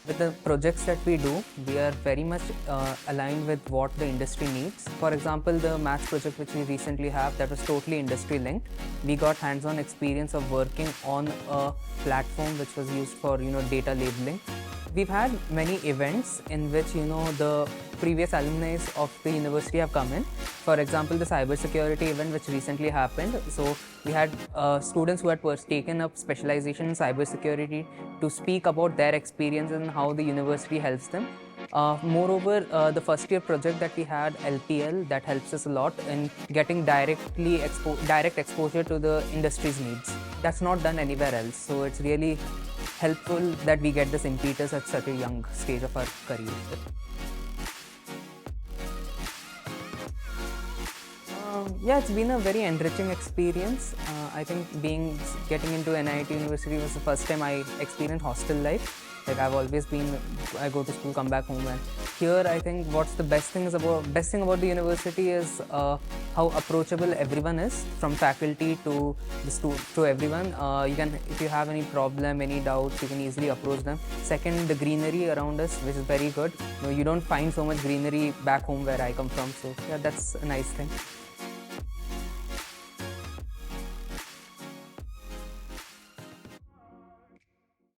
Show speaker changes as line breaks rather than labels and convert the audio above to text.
With the projects that we do, we are very much aligned with what the industry needs. For example, the maths project which we recently have, that was totally industry linked. We got hands-on experience of working on a platform which was used for data labeling. We've had many events in which the previous alumni of the university have come in. For example, the cybersecurity event which recently happened. So we had students who had taken up specialization in cybersecurity to speak about their experience and how the university helps them. Moreover, the first year project that we had, LPL, that helps us a lot in getting direct exposure to the industry's needs. That's not done anywhere else. So it's really helpful that we get this impetus at such a young stage of our career. Yeah, it's been a very enriching experience. I think getting into NIIT University was the first time I experienced hostel life. Like I've always been, I go to school, come back home, and here I think what's the best thing about the university is how approachable everyone is, from faculty to to everyone. If you have any problem, any doubts, you can easily approach them. Second, the greenery around us, which is very good. You don't find so much greenery back home where I come from, so yeah, that's a nice thing.